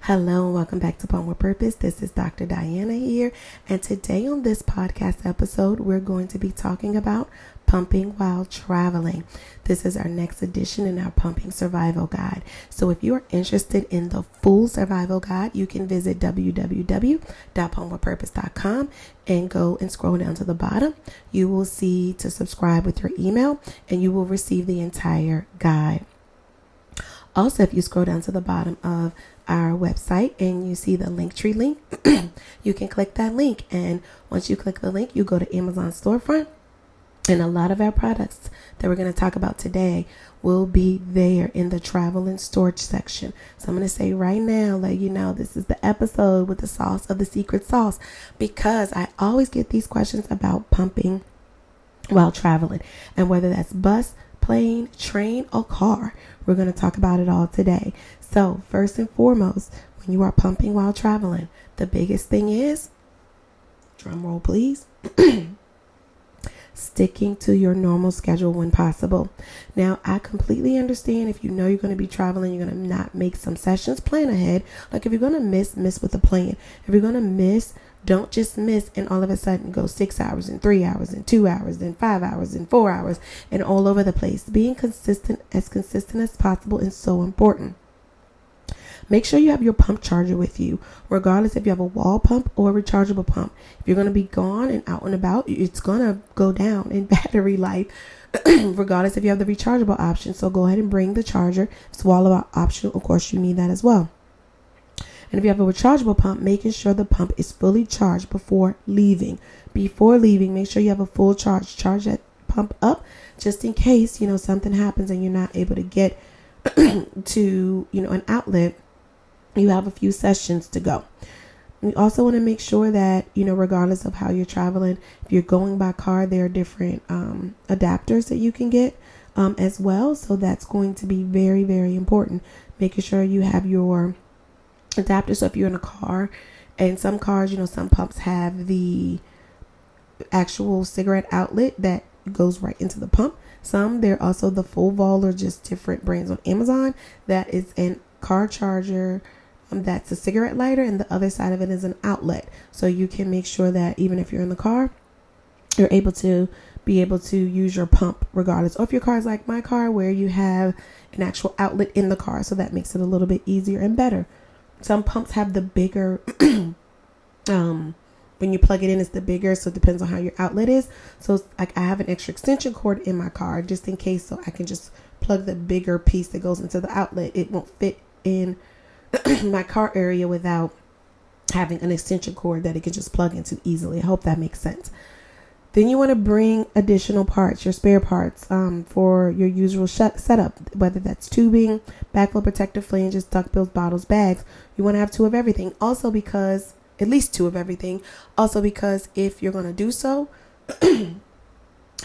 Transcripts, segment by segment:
Hello and welcome back to Pump with Purpose. This is Dr. Diana here, and today on this podcast episode, we're going to be talking about pumping while traveling. This is our next edition in our pumping survival guide. So if you are interested in the full survival guide, you can visit www.pumpwithpurpose.com and go and scroll down to the bottom. You will see to subscribe with your email and you will receive the entire guide. Also, if you scroll down to the bottom of our website and you see the Linktree link, you can click that link. And once you click the link, you go to Amazon storefront. And a lot of our products that we're going to talk about today will be there in the travel and storage section. So I'm going to say right now, let you know, this is the episode with the sauce of the secret sauce, because I always get these questions about pumping while traveling, and whether that's bus, plane, train, or car. We're going to talk about it all today. So first and foremost, when you are pumping while traveling, the biggest thing is, drum roll please, sticking to your normal schedule when possible. Now, I completely understand if you know you're going to be traveling, you're going to not make some sessions, plan ahead. Like if you're going to miss with a plan. If you're going to miss, don't just miss and all of a sudden go 6 hours and 3 hours and 2 hours and 5 hours and 4 hours and all over the place. Being consistent as possible is so important. Make sure you have your pump charger with you, regardless if you have a wall pump or a rechargeable pump. If you're going to be gone and out and about, it's going to go down in battery life, regardless if you have the rechargeable option. So go ahead and bring the charger. Swallow optional, of course, you need that as well. And if you have a rechargeable pump, making sure the pump is fully charged before leaving. Before leaving, make sure you have a full charge. Charge that pump up just in case, something happens and you're not able to get to, an outlet. You have a few sessions to go. You also want to make sure that, regardless of how you're traveling, if you're going by car, there are different adapters that you can get as well. So that's going to be very, very important. Making sure you have your adapter. So if you're in a car, and some cars, some pumps have the actual cigarette outlet that goes right into the pump. Some, they're also the full vol or just different brands on Amazon. That is a car charger. That's a cigarette lighter, and the other side of it is an outlet. So you can make sure that even if you're in the car, you're able to use your pump regardless. Or if your car is like my car, where you have an actual outlet in the car, so that makes it a little bit easier and better. Some pumps have the bigger, when you plug it in, it's the bigger. So it depends on how your outlet is. So like I have an extra extension cord in my car just in case, so I can just plug the bigger piece that goes into the outlet. It won't fit in my car area without having an extension cord that it can just plug into easily. I hope that makes sense. Then you want to bring additional parts, your spare parts, for your usual setup, whether that's tubing, backflow protective flanges, duckbills, bottles, bags. You want to have 2 of everything. Also because, at least 2 of everything. Also because if you're going to do so,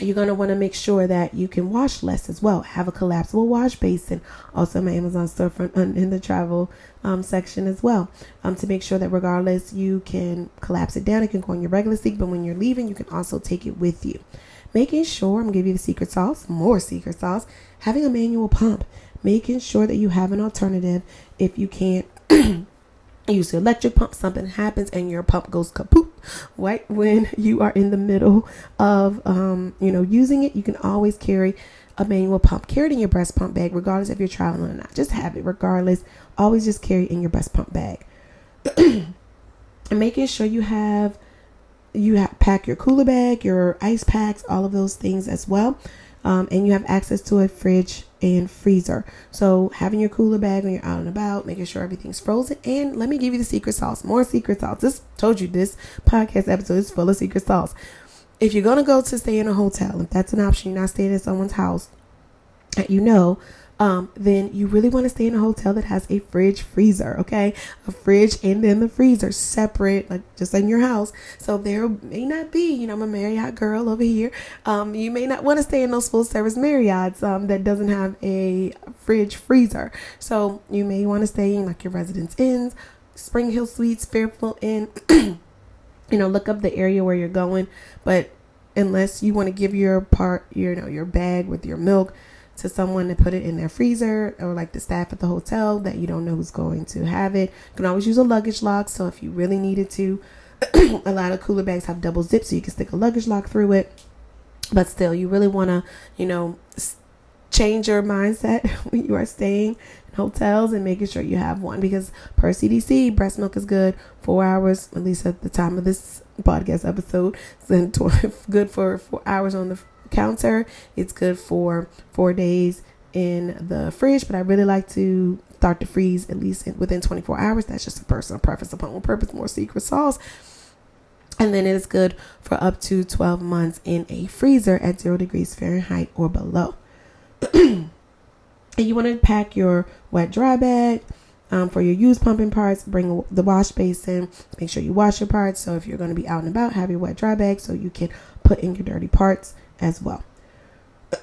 you're going to want to make sure that you can wash less as well. Have a collapsible wash basin. Also my Amazon storefront in the travel section as well. To make sure that regardless, you can collapse it down. It can go in your regular sink, but when you're leaving, you can also take it with you. Making sure, I'm going to give you the secret sauce, more secret sauce, having a manual pump. Making sure that you have an alternative if you can't use the electric pump, something happens and your pump goes kaput right when you are in the middle of using it. You can always carry a manual pump. Carry it in your breast pump bag regardless if you're traveling or not. Just have it regardless. Always just carry it in your breast pump bag. And making sure you pack your cooler bag, your ice packs, all of those things as well. And you have access to a fridge and freezer. So having your cooler bag when you're out and about, making sure everything's frozen. And let me give you the secret sauce, more secret sauce. This podcast episode is full of secret sauce. If you're going to go to stay in a hotel, if that's an option, you're not staying in someone's house, then you really want to stay in a hotel that has a fridge freezer, okay? A fridge and then the freezer separate, like just in your house. So there may not be, I'm a Marriott girl over here. You may not want to stay in those full service Marriotts that doesn't have a fridge freezer. So you may want to stay in like your Residence Inns, Spring Hill Suites, Fairfield Inn, look up the area where you're going. But unless you want to give your bag with your milk to someone to put it in their freezer, or like the staff at the hotel that you don't know who's going to have it. You can always use a luggage lock. So if you really needed to, a lot of cooler bags have double zips, so you can stick a luggage lock through it. But still, you really want to, change your mindset when you are staying in hotels and making sure you have one, because per CDC, breast milk is good 4 hours, at least at the time of this podcast episode. It's good for 4 hours on the counter. It's good for 4 days in the fridge, but I really like to start to freeze at least within 24 hours. That's just a personal preference. Upon purpose, more secret sauce. And then it is good for up to 12 months in a freezer at 0 degrees Fahrenheit or below. And you want to pack your wet dry bag for your used pumping parts. Bring the wash basin. Make sure you wash your parts. So if you're going to be out and about, have your wet dry bag so you can put in your dirty parts as well.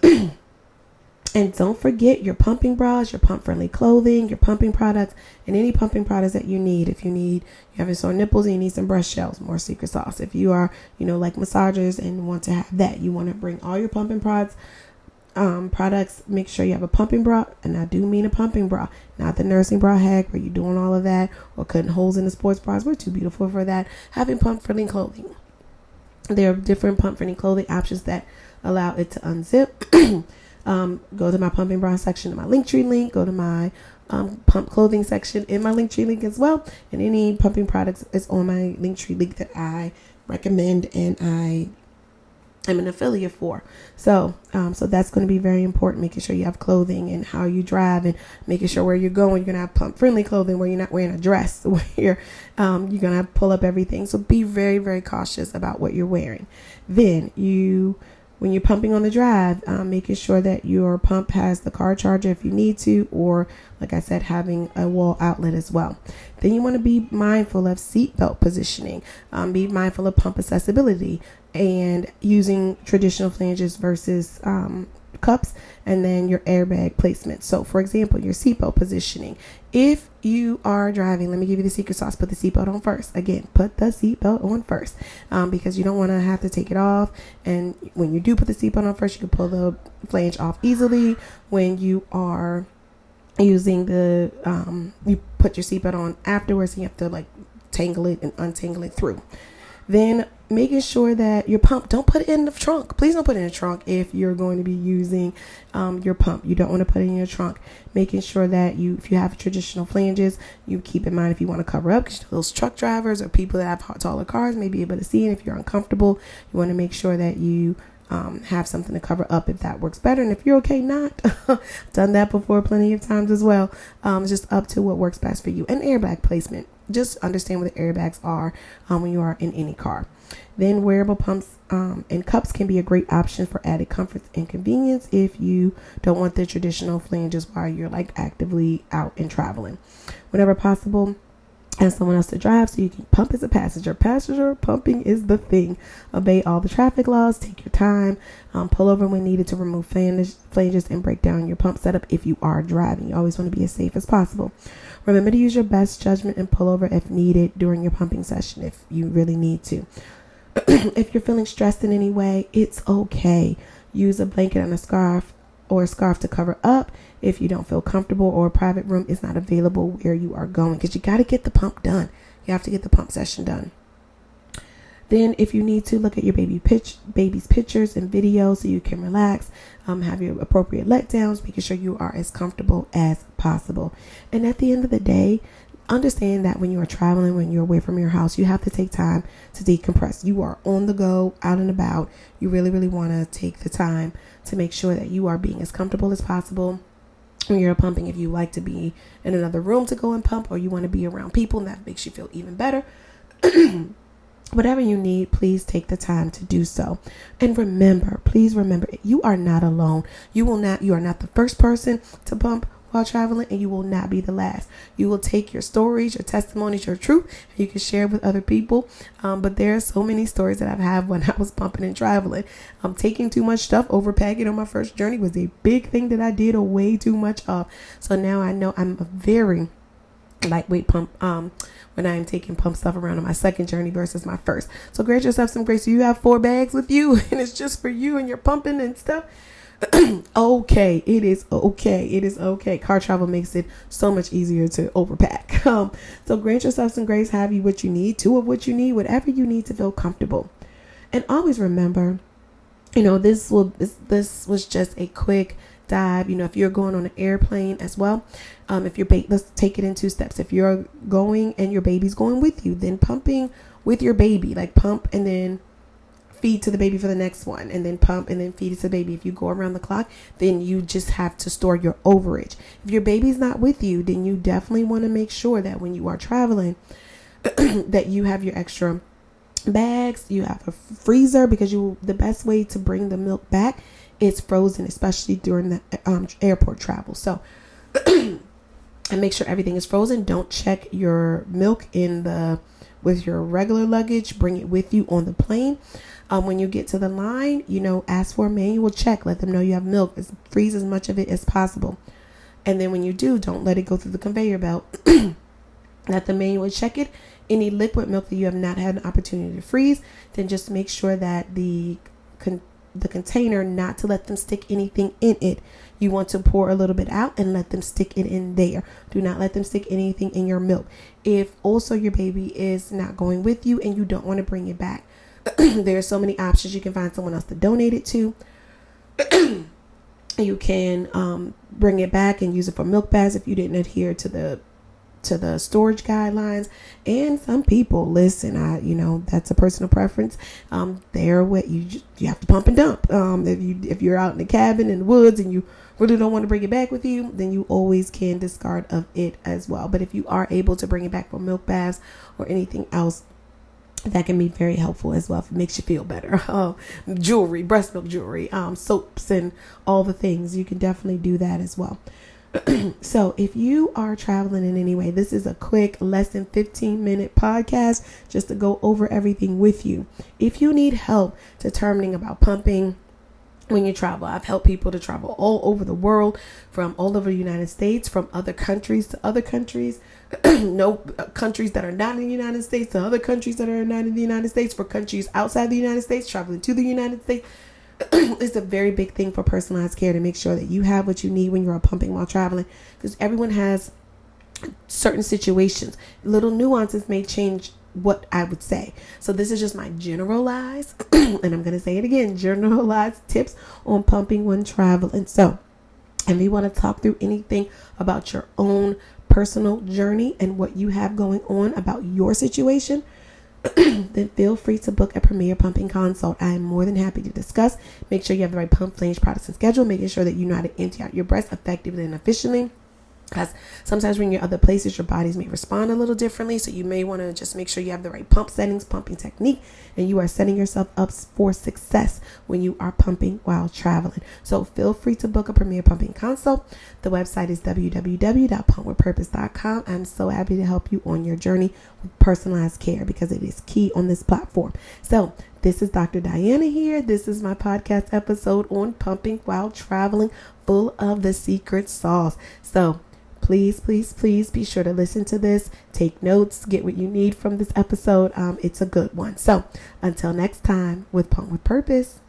And don't forget your pumping bras, your pump friendly clothing, your pumping products, and any pumping products that you need. If you have sore nipples and you need some breast shells, more secret sauce. If you are, like massagers and want to have that, you want to bring all your pumping products. Make sure you have a pumping bra, and I do mean a pumping bra, not the nursing bra hack where you're doing all of that or cutting holes in the sports bras. We're too beautiful for that. Having pump friendly clothing. There are different pump friendly clothing options that allow it to unzip. Go to my pumping bra section in my Linktree link. Go to my pump clothing section in my Linktree link as well. And any pumping products is on my Linktree link that I recommend and I'm an affiliate for. So that's going to be very important, making sure you have clothing and how you drive, and making sure where you're going, you're going to have pump friendly clothing where you're not wearing a dress, where you're going to pull up everything. So be very, very cautious about what you're wearing. Then when you're pumping on the drive, making sure that your pump has the car charger if you need to, or like I said, having a wall outlet as well. Then you want to be mindful of seatbelt positioning, be mindful of pump accessibility, and using traditional flanges versus cups, and then your airbag placement. So for example, your seatbelt positioning. If you are driving, let me give you the secret sauce. Put the seatbelt on first. Again, put the seatbelt on first, because you don't want to have to take it off. And when you do put the seatbelt on first, you can pull the flange off easily. When you are using you put your seatbelt on afterwards, and you have to tangle it and untangle it through. Then making sure that your pump, don't put it in the trunk. Please don't put it in the trunk if you're going to be using your pump. You don't want to put it in your trunk. Making sure that if you have traditional flanges, you keep in mind if you want to cover up, because those truck drivers or people that have taller cars may be able to see. And if you're uncomfortable, you want to make sure that you have something to cover up if that works better. And if you're okay not, done that before plenty of times as well. It's just up to what works best for you. And airbag placement. Just understand what the airbags are when you are in any car. Then wearable pumps and cups can be a great option for added comfort and convenience if you don't want the traditional flanges while you're actively out and traveling. Whenever possible, ask someone else to drive so you can pump as a passenger. Passenger pumping is the thing. Obey all the traffic laws. Take your time. Pull over when needed to remove flanges and break down your pump setup if you are driving. You always want to be as safe as possible. Remember to use your best judgment and pull over if needed during your pumping session if you really need to. If you're feeling stressed in any way, it's okay. Use a blanket and a scarf to cover up if you don't feel comfortable or a private room is not available where you are going, because you got to get the pump done. You have to get the pump session done. Then if you need to, look at your baby's pictures and videos so you can relax, have your appropriate letdowns, making sure you are as comfortable as possible. And at the end of the day, understand that when you are traveling, when you're away from your house, you have to take time to decompress. You are on the go, out and about. You really, really want to take the time to make sure that you are being as comfortable as possible when you're pumping. If you like to be in another room to go and pump, or you want to be around people, and that makes you feel even better. Whatever you need, please take the time to do so. And please remember, you are not alone. You are not the first person to pump while traveling, and you will not be the last. You will take your stories, your testimonies, your truth, and you can share with other people. But there are so many stories that I've had when I was pumping and traveling. Taking too much stuff, overpacking on my first journey was a big thing that I did way too much of. So now I know I'm a very lightweight pump when I'm taking pump stuff around on my second journey versus my first. So grant yourself some grace. So you have 4 bags with you and it's just for you and you're pumping and stuff. Okay, it is okay. It is okay. Car travel makes it so much easier to overpack. So grant yourself some grace, have you what you need, two of what you need, whatever you need to feel comfortable. And always remember, this was just a quick dive. If you're going on an airplane as well, if your let's take it in two steps. If you're going and your baby's going with you, then pumping with your baby, like pump and then feed to the baby for the next one, and then pump and then feed it to the baby. If you go around the clock, then you just have to store your overage. If your baby's not with you, then you definitely want to make sure that when you are traveling that you have your extra bags, you have a freezer, because the best way to bring the milk back is frozen, especially during the airport travel. So and make sure everything is frozen. Don't check your milk with your regular luggage. Bring it with you on the plane. When you get to the line, ask for a manual check. Let them know you have milk. Freeze as much of it as possible. And then when you do, don't let it go through the conveyor belt. Let the manual check it. Any liquid milk that you have not had an opportunity to freeze, then just make sure that the container, not to let them stick anything in it. You want to pour a little bit out and let them stick it in there. Do not let them stick anything in your milk. If also your baby is not going with you and you don't want to bring it back, there are so many options. You can find someone else to donate it to. You can bring it back and use it for milk baths if you didn't adhere to the storage guidelines. And some people, listen, that's a personal preference. They're what you have to pump and dump. If you're out in the cabin in the woods and you really don't want to bring it back with you, then you always can discard of it as well. But if you are able to bring it back for milk baths or anything else, that can be very helpful as well if it makes you feel better. Jewelry, breast milk jewelry, soaps, and all the things. You can definitely do that as well. So if you are traveling in any way, this is a quick, less than 15-minute podcast just to go over everything with you. If you need help determining about pumping when you travel, I've helped people to travel all over the world, from all over the United States, from other countries to other countries, countries that are not in the United States to other countries that are not in the United States, for countries outside the United States, traveling to the United States. It's a very big thing for personalized care to make sure that you have what you need when you're pumping while traveling, because everyone has certain situations. Little nuances may change what I would say. So this is just my generalized, and I'm going to say it again, generalized tips on pumping when traveling. So if you want to talk through anything about your own personal journey and what you have going on about your situation, then feel free to book a Premier Pumping Consult. I am more than happy to discuss. Make sure you have the right pump, flange, products, and schedule, making sure that you know how to empty out your breast effectively and efficiently. Because sometimes when you're other places, your bodies may respond a little differently. So you may want to just make sure you have the right pump settings, pumping technique, and you are setting yourself up for success when you are pumping while traveling. So feel free to book a Premier Pumping Consult. The website is www.pumpwithpurpose.com. I'm so happy to help you on your journey with personalized care, because it is key on this platform. So this is Dr. Diana here. This is my podcast episode on pumping while traveling, full of the secret sauce. So please be sure to listen to this, take notes, get what you need from this episode. It's a good one. So until next time, with Pump with Purpose.